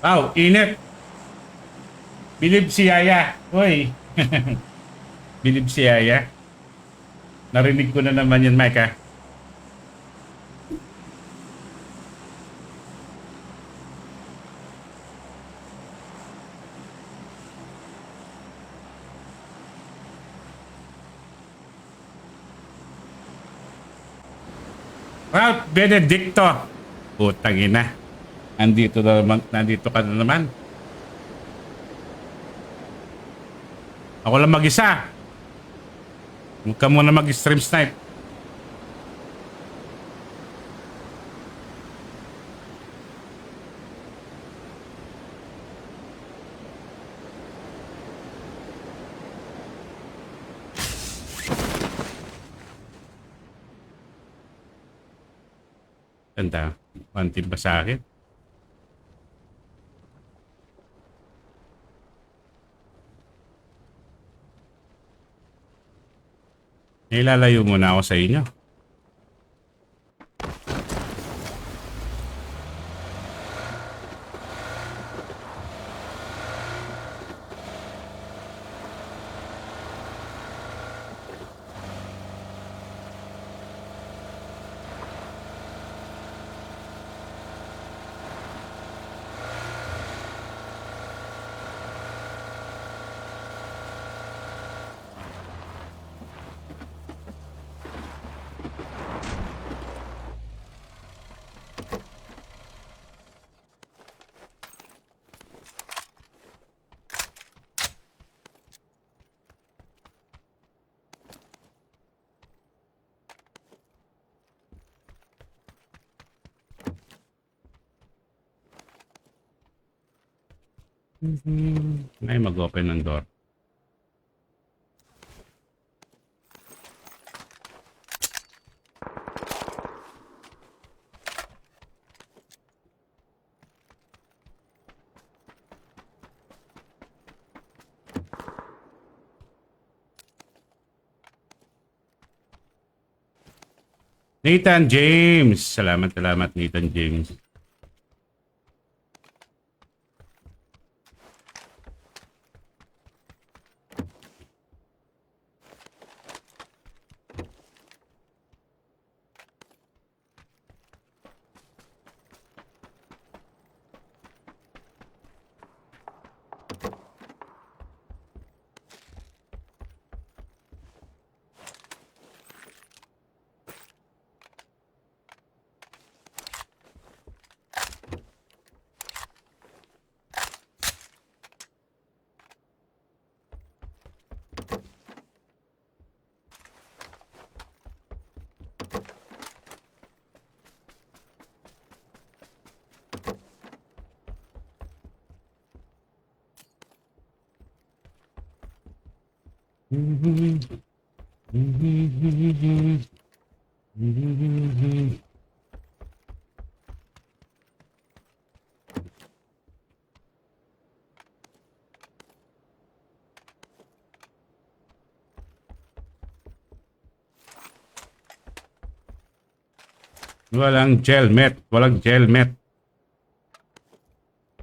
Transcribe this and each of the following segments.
Wow, init. Bilib si Yaya. Uy. Bilib si Yaya. Narinig ko na naman yun, Mike, ha? Ralph Benedicto. Putang ina. Nandito ka na naman. Ako lang mag-isa. Huwag ka muna mag-stream snipe. Tanda, pantin ba sa akin? Ilalayo muna ako sa inyo. Ay, mag-open ng door. Nathan James. Salamat, Nathan James. Walang helmet. Walang helmet.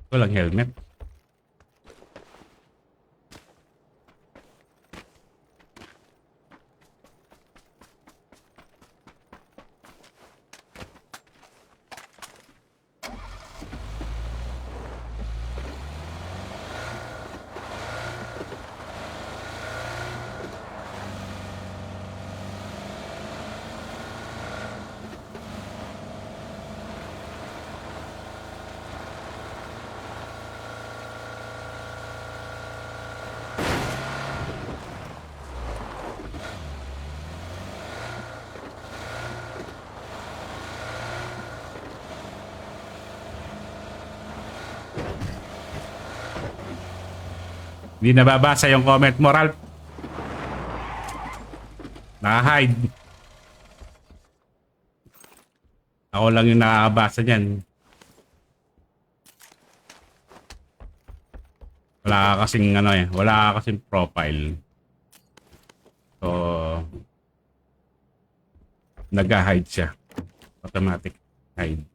Walang helmet. Hindi nababasa yung comment mo, Ralph. Naka-hide. Ako lang yung nakakabasa niyan. Wala ka kasing wala ka kasing profile. So, nag-hide siya. Automatic hide.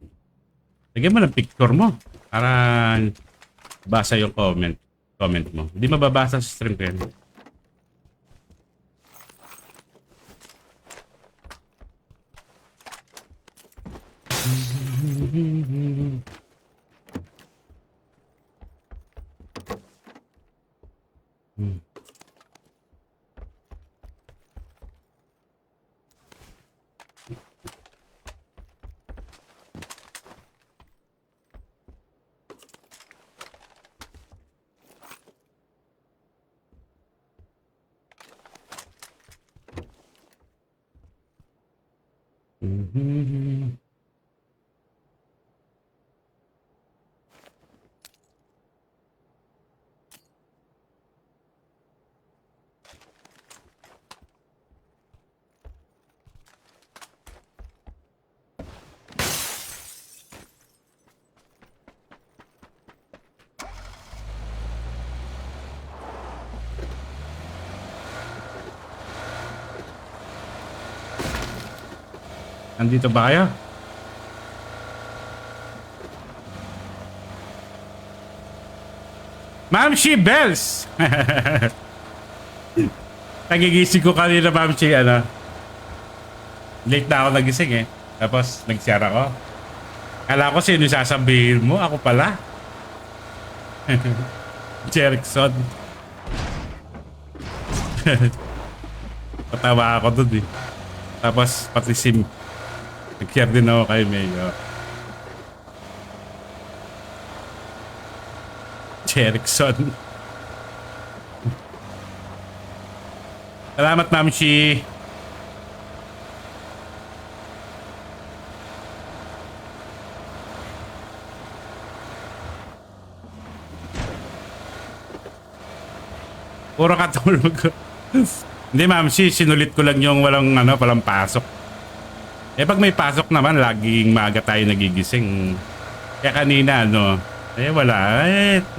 Lagyan mo ng picture mo para basa yung comment mo. Hindi mababasa sa stream ko yan. Nandito ba kayo? Ma'am Shi Bells! Nagigising ko kanina, Ma'am Shi, ano? Late na ako nagising eh. Tapos nag-share ako. Kala ko sino sasabihin mo? Ako pala. Jerickson. Patawa ako dun eh. Tapos pati sim. Nag-share din ako kay Mayo. Jerickson. Salamat, Ma'am Shi. Puro katulog. Hindi, Ma'am Shi, sinulit ko lang yung walang pasok. Eh pag may pasok naman, laging maaga tayo nagigising. Kaya kanina, wala.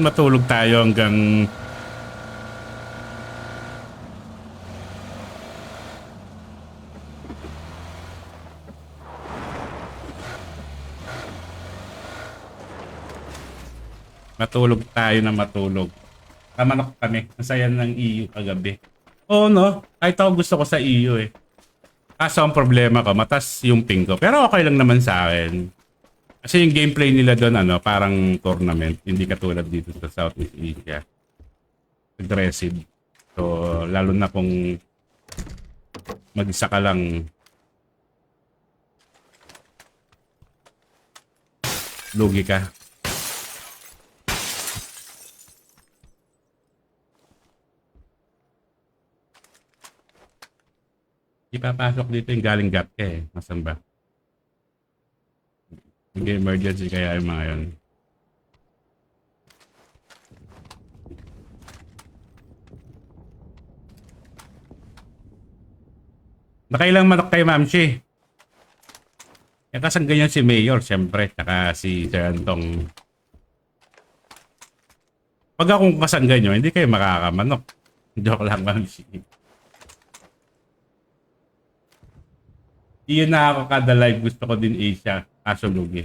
Matulog tayo hanggang... Matulog tayo na matulog. Tamanok kami. Masaya ng EU kagabi. Oo, no? Kahit ako gusto ko sa EU eh. Kaso ang problema ko, matas yung ping ko. Pero okay lang naman sa akin. Kasi yung gameplay nila doon, parang tournament. Hindi katulad dito sa Southeast Asia. Aggressive. So, lalo na kung mag-isa ka lang, lugi ka. Ipapasok dito yung galing gat ka eh. Masan ba? Hindi emergency kaya yung mga yun. Nakailang manok kay Ma'am Shi? Eh kasang ganyan si Mayor, siyempre. Tsaka si Sir Antong. Pag akong kasanggan nyo, hindi kayo makakamanok. Joke lang, Ma'am Shi. Iyon na ako kada live. Gusto ko din Asia. Kaso lugi.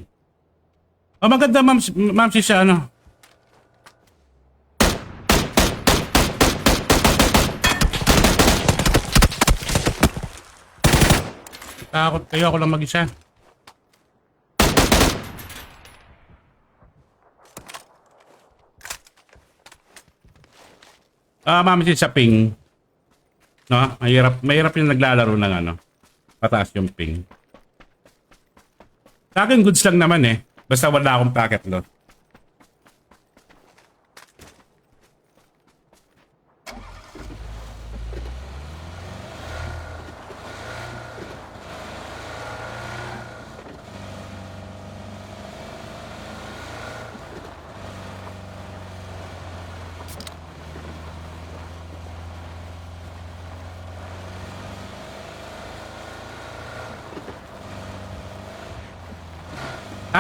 Oh, maganda, Ma'am Shi, siya, Takot kayo, ako lang mag-isa. Ma'am Shi, sa ping. No? Mahirap yung naglalaro ng pataas yung ping. Sa akin, goods lang naman eh. Basta wala akong packet lot.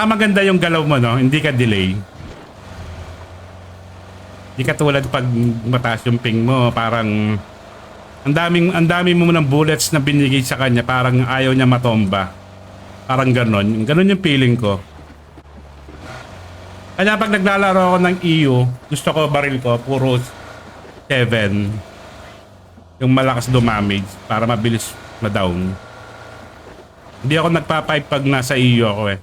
Maganda yung galaw mo, no? Hindi ka delay. Hindi ka tulad pag mataas yung ping mo, parang ang dami mo ng bullets na binigay sa kanya, parang ayaw niya matomba. Parang ganon yung feeling ko. Kaya pag naglalaro ako ng EU, gusto ko baril ko, puro 7. Yung malakas dumamage para mabilis ma-down. Hindi ako nagpa-5 pag nasa EU ako eh.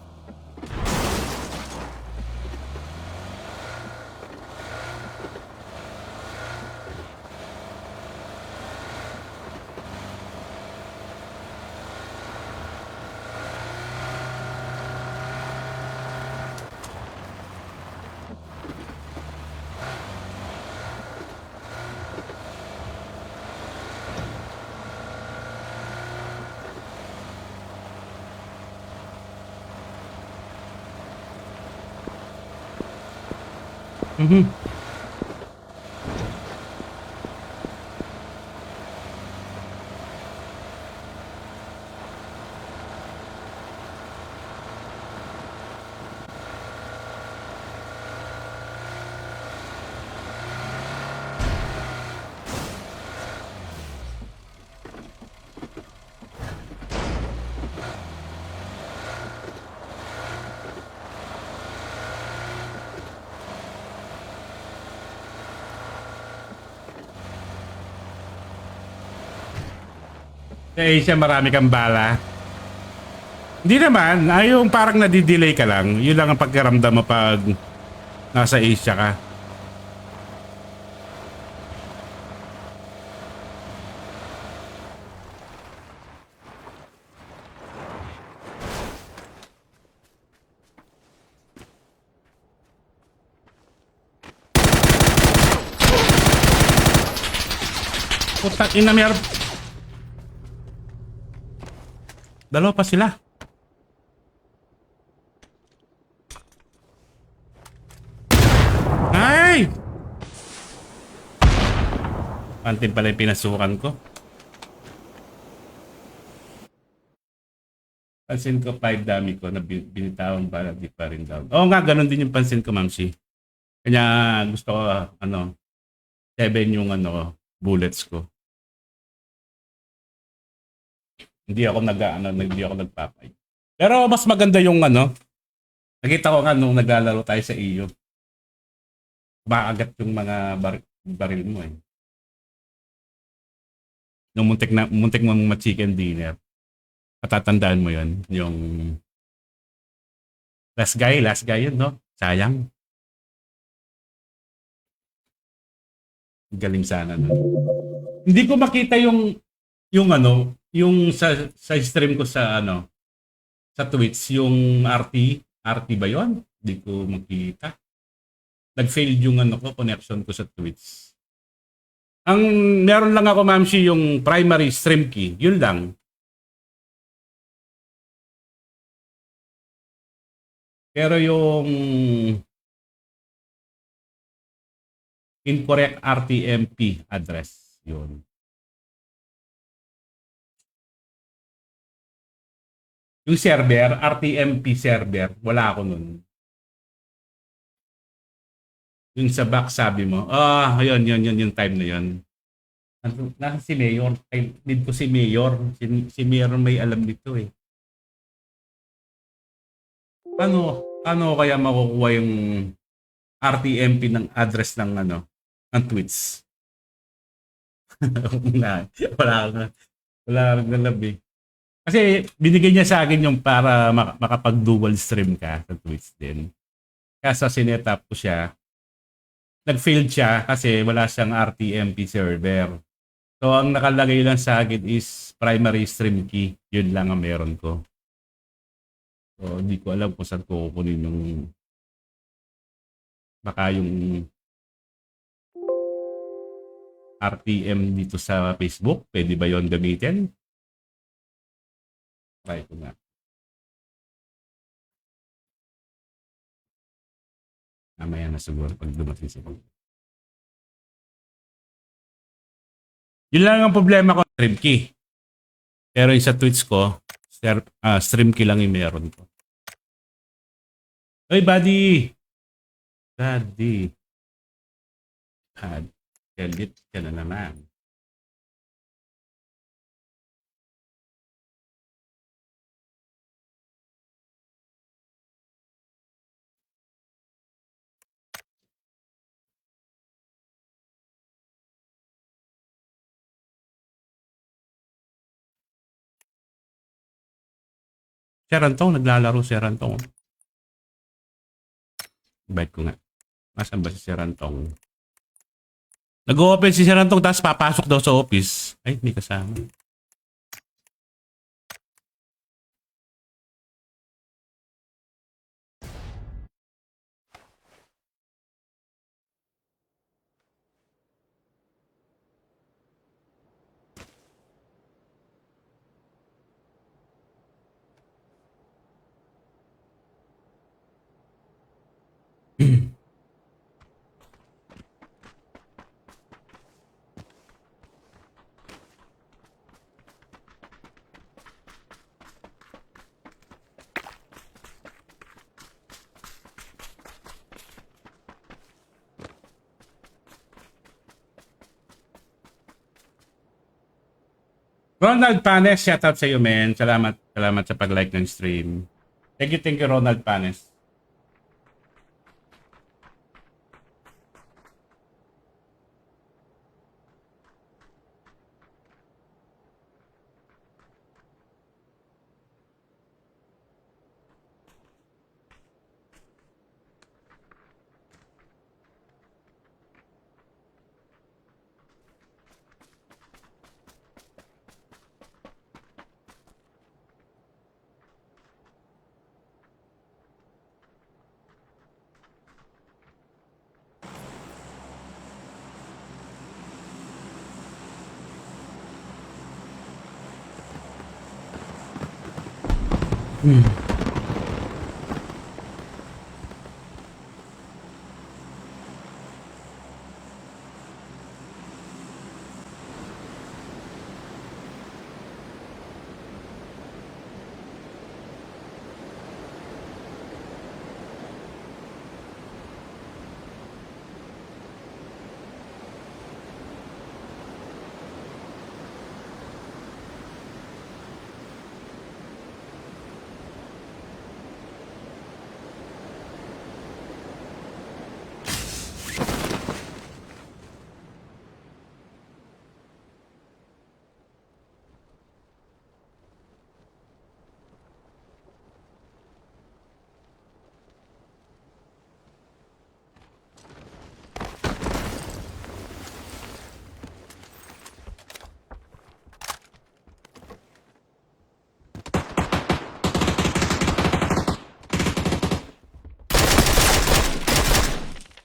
Mhm. Sa Asia marami kang bala. Hindi naman, yung parang nadidelay ka lang. Yun lang ang pagkaramdam mo pag nasa Asia ka. Putang ina, meron. Dalawa pa sila. Ay! Pantin pala yung pinasukan ko. Pansin ko 5 dami ko na binitawan para di pa rin down. Oo nga, ganun din yung pansin ko, Mamsi. Kanya gusto ko, 7 yung bullets ko. Hindi ako hindi ako nagpapay. Pero mas maganda yung nakita ko nga nung naglalaro tayo sa iyo. Maagat yung mga baril mo eh. Nung muntik mong ma-chicken dinner. Matatandaan mo yon yung last guy yun, no? Sayang. Galing sana nun. Hindi ko makita yung sa stream ko sa Twitch, yung RT ba yon? Hindi ko makita. Nag-failed yung connection ko sa Twitch. Ang meron lang ako, Mamshi, yung primary stream key. Yun lang. Pero yung incorrect RTMP address, yun. Yung server, RTMP server, wala ako nun. Yung sa back sabi mo, yun, yung time na yun. Nasa si Mayor, ay, need ko si Mayor. Si Mayor may alam nito eh. Ano kaya makukuha yung RTMP ng address ng tweets? wala akong wala akong alam eh. Kasi binigay niya sa akin yung para makapag-dual stream ka sa Twitch din. Kaso sinetap ko siya, nag-failed siya kasi wala siyang RTMP server. So ang nakalagay lang sa akin is primary stream key. Yun lang ang meron ko. So hindi ko alam kung saan ko kukunin yung baka yung RTM dito sa Facebook. Pwede ba yon gamitin? Try ko nga. Mamaya na siguro pag dumating si Pag. Yun lang ang problema ko, stream key. Pero yung sa Twitch ko, stream key lang yung meron ko. Hey, buddy! Buddy. Galit ka na naman. Si Rantong, naglalaro si Rantong. Invite ko nga. Nasaan ba si Rantong? Nag-open si Rantong tapos papasok daw sa office. Ay, hindi kasama. Ronald Panes, shoutout sa iyo, men. Salamat sa pag-like ng stream. Thank you, Ronald Panes.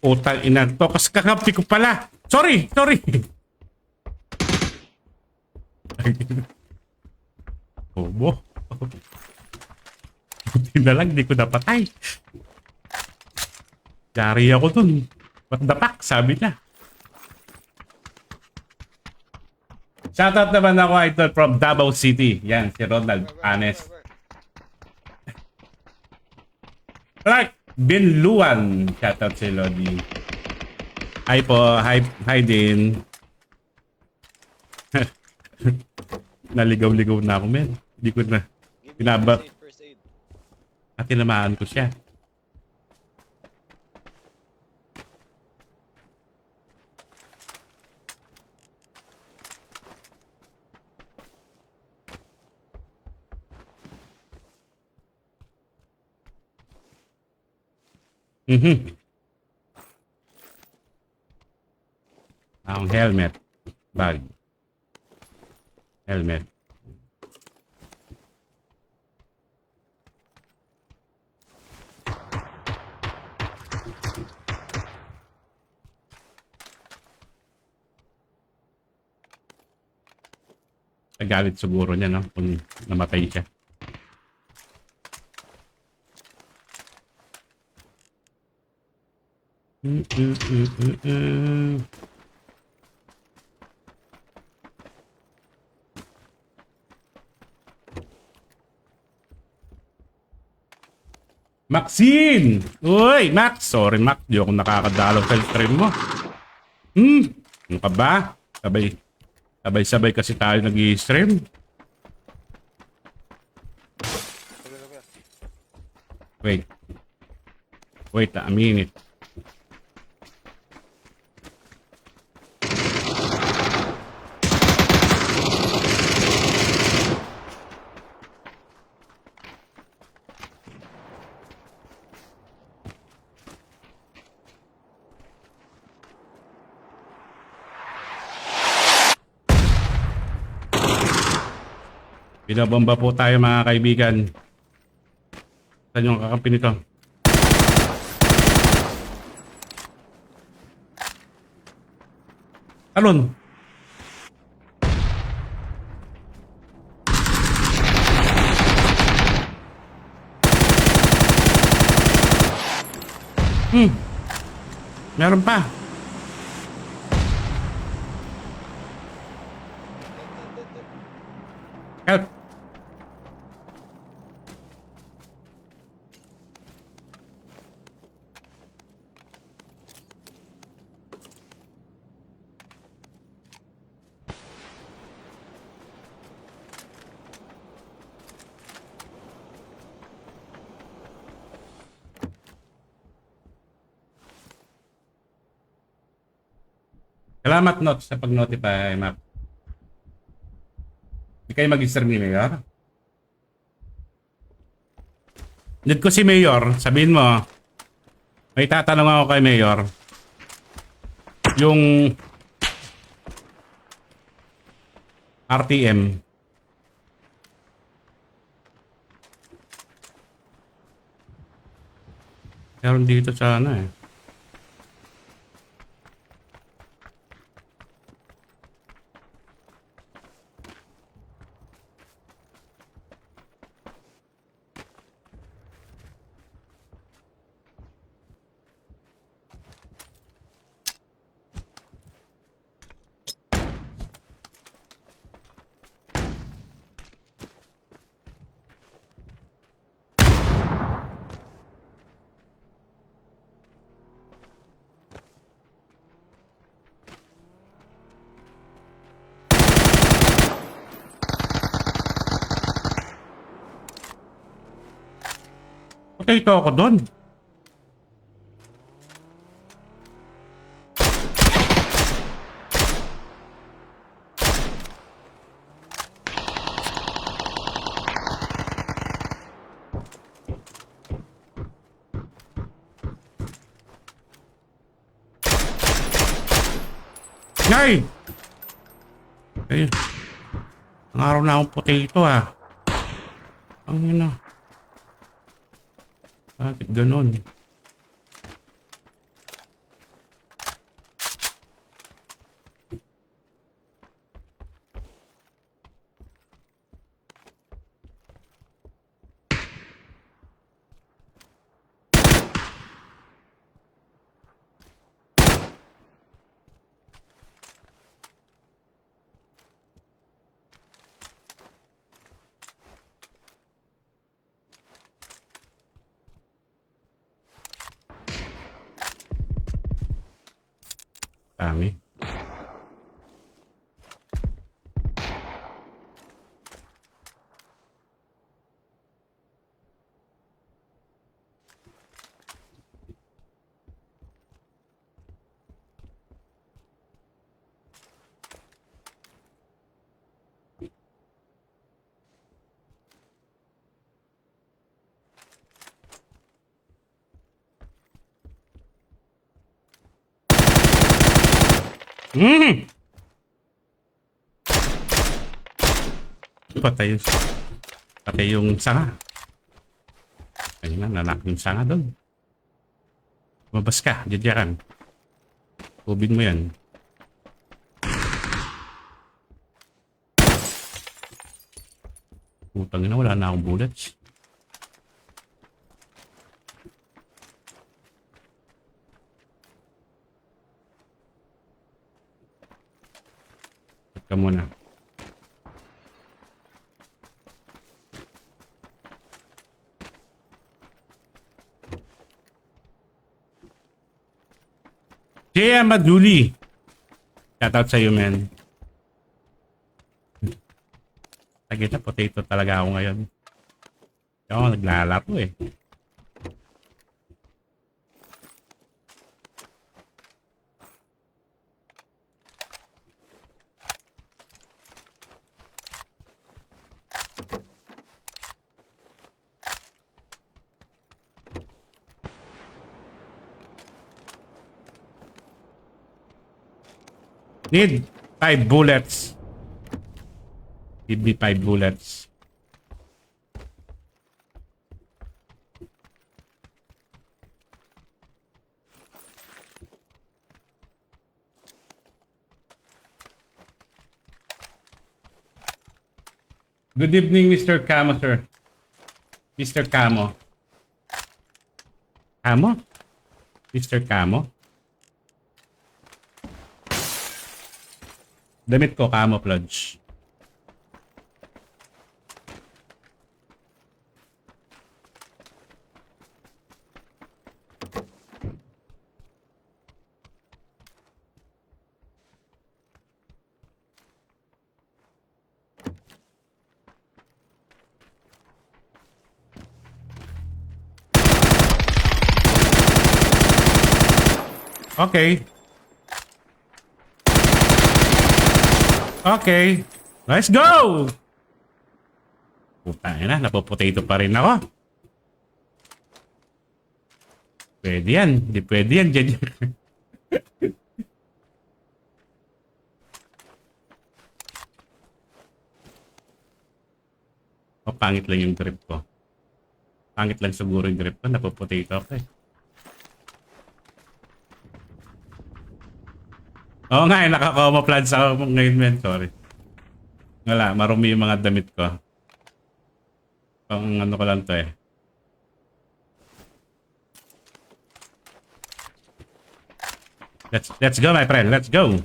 Utang ina to. Kasi kakampi ko pala. Sorry. Bobo. Buti na lang, di ko napatay. Dari ako dun. What the fuck, sabi niya. Shoutout naman ako, idol, from Davao City. Yan, si Ronald Panes. Clark Binluan. Shoutout si Lodi. Hi po. Hi din. Naligaw-ligaw na ako, men. Hindi ko na. Pinaba. At tinamaan ko siya. Ang helmet. Bag. Helmet. Nagalit siguro niya, no? Kung namatay siya. Maxine! Uy, Max! Sorry, Max. Di ako nakakadalaw sa stream mo. Ano ka ba? Sabay-sabay kasi tayo nag-i-stream. Wait a minute. Binabomba po tayo mga kaibigan. Saan yung kakampi nito? Talon! Meron pa. Help! Salamat Not sa pag-notify, Map. Hindi kayo mag-stream ni Mayor? Need ko si Mayor. Sabihin mo, may tatanong ako kay Mayor. Yung RTM. Meron dito sa ano eh. Potato ako doon. Ngay! Ayun. Ang araw na akong potato ah. Ang ina. Bakit ganon? Dami. Patay yung, patay yung sanga. Ayun na, nanak yung sanga doon. Mabas ka, dyan. Tubig mo yan. Utang na, wala na akong bullets. Ka muna. Jaya Maduli. Shoutout sa iyo, man. Tagita, potato talaga ako ngayon. Ako, naglalato eh. Need 5 bullets. Give me 5 bullets. Good evening, Mr. Camo, sir. Mr. Camo. Camo? Mr. Camo? Damit ko, camouflage. Okay. Okay. Let's go! Puta na, napopotato pa rin ako. Pwede yan. Hindi pwede yan. Dyan. O, pangit lang yung grip ko. Pangit lang siguro yung grip ko. Napopotato ako eh. Oo nga eh, naka-camouflage ako ngayon, men. Sorry. Wala, marumi yung mga damit ko. Pang ano ko lang to eh. Let's go, my friend. Let's go.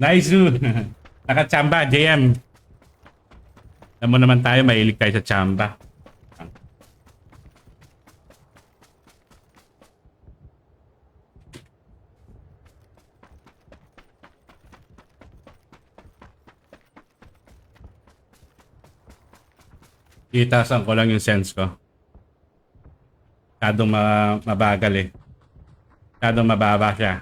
Nice. Naka-chamba, JM. Alam mo naman tayo, mahilig tayo sa chamba. Itasan ko lang yung sense ko. Masyadong mabagal eh. Masyadong mababa siya.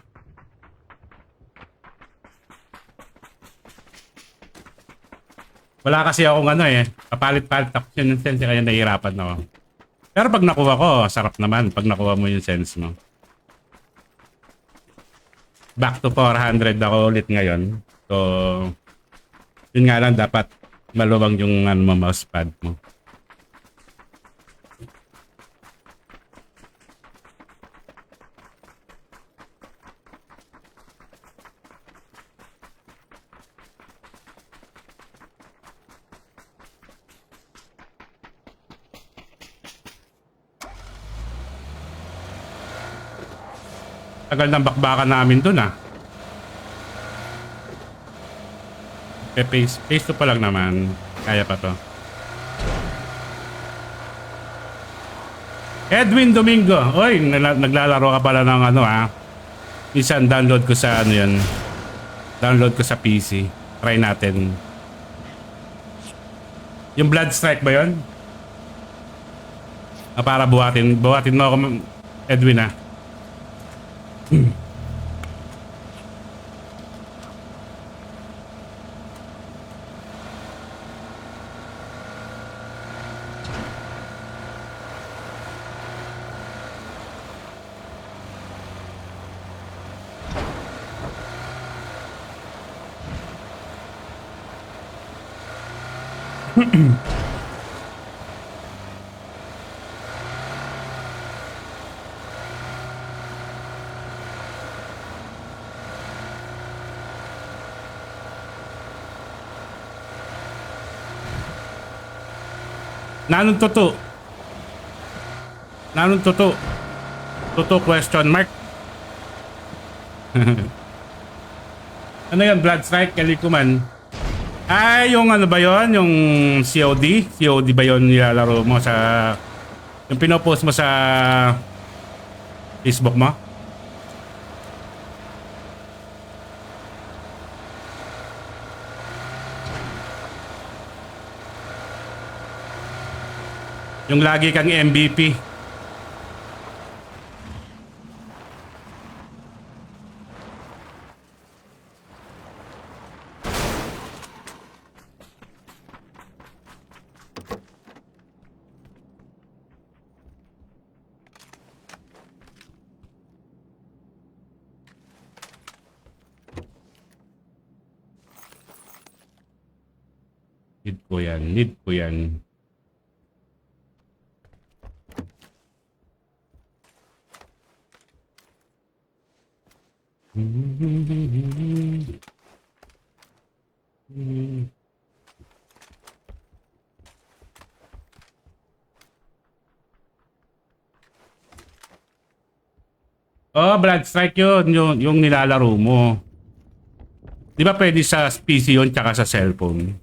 Wala kasi akong ano eh. Kapalit-palit ako yung sense kaya nahihirapan ako. Pero pag nakuha ko, sarap naman pag nakuha mo yung sense mo. Back to 400 ako ulit ngayon. So, yun nga lang dapat maluwang yung ano, mousepad mo. Tagal ng bakbakan namin dun ah. Phase 2 pa lang naman. Kaya pa to. Edwin Domingo. Oy, naglalaro ka pala ng ano ah. Minsan download ko sa ano yun. Download ko sa PC. Try natin. Yung Blood Strike ba yun? Ah, para buhatin mo ako, Edwin ah. Nanong toto? Nanong toto? Toto question mark? Ano yan? Blood Strike? Kalikuman? Ay, yung ano ba yon? Yung COD? COD ba yon nilalaro mo sa... Yung pinopost mo sa... Facebook mo? Yung lagi kang MVP. Need ko yan. Need ko yan. Hmm. Oh, Blood Strike yun. Yung nilalaro mo. Di ba pwede sa PC yun tsaka sa cellphone?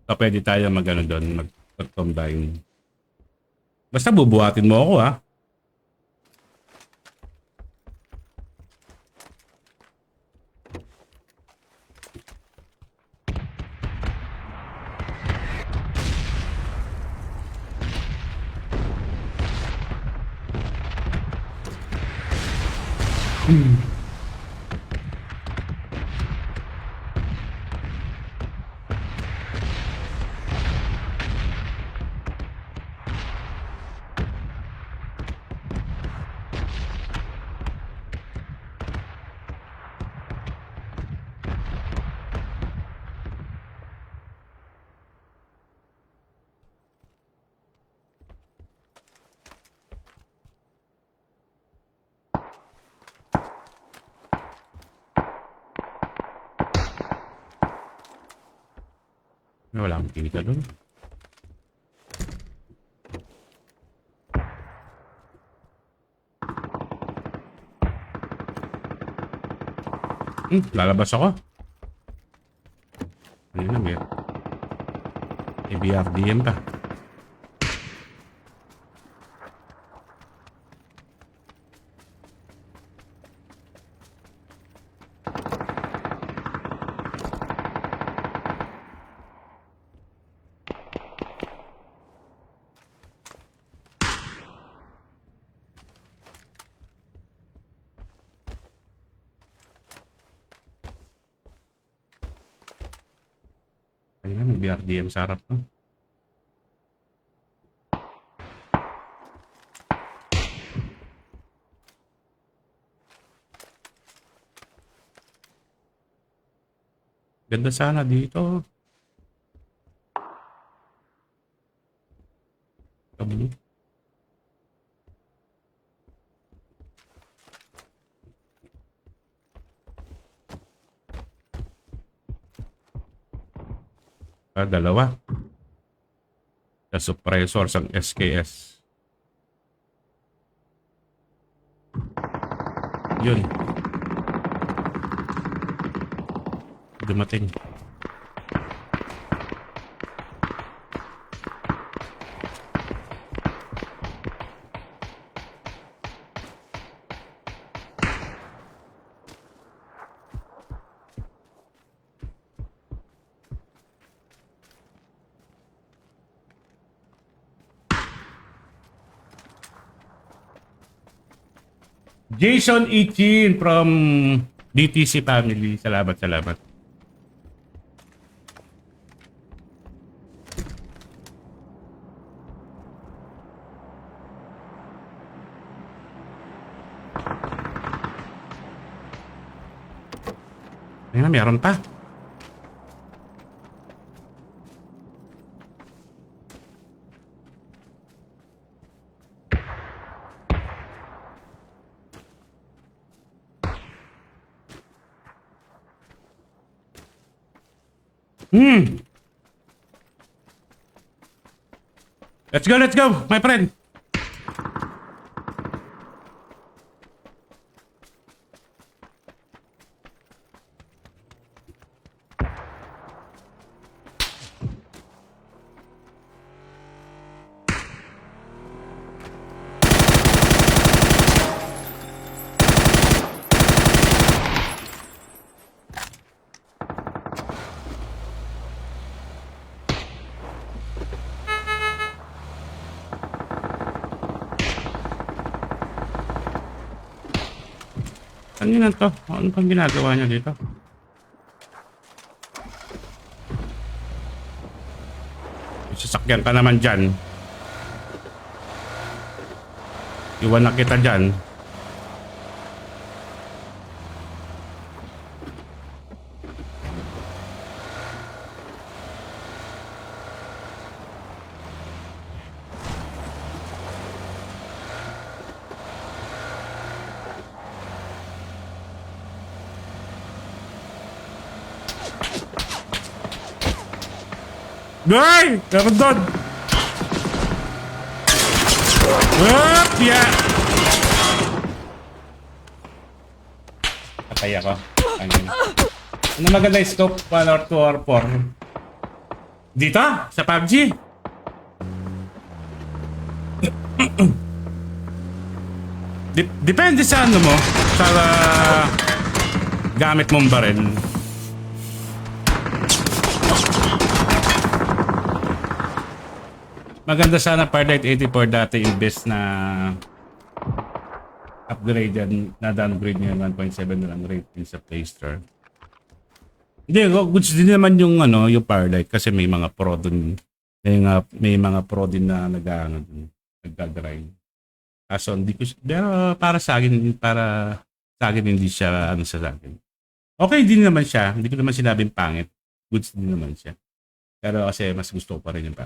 So, pwede tayo mag-ano doon, mag-combine. Basta bubuhatin mo ako ha. Wala akong kita doon. Lalabas ako. Ano na, may BRDM pa. Ayun na, may BRDM sa harap, no? Ganda sana dito. Kablo. Dalawa. Sa suppressor sa SKS. Yun. Dumating. Jason Ichin from DTC family. Salamat, salamat. Ayun na, meron pa. Let's go, my friend. Ano yun to? Ano pang ginagawa niya dito? Sasakyan ka naman dyan. Iwan na kita dyan. Ay! Meron doon! Whoop! Yeah! Patay ako. Ano maganda yung scope? 1 or 2 or 4? Dito? Sa PUBG? Depende sa ano mo. Sa gamit mong baril. Maganda sana Parlight 84 dati imbes na upgrade yan, na downgrade niya 1.7 na lang rating sa Play Store. Hindi, goods din naman yung ano, yung Parlight kasi may mga pro dun. May mga pro din na nagdadrive. Kaso hindi ko, pero para sa akin hindi siya ano sa akin. Okay din naman siya, hindi ko naman sinabing pangit. Goods din naman siya. Pero kasi mas gusto ko pa rin yung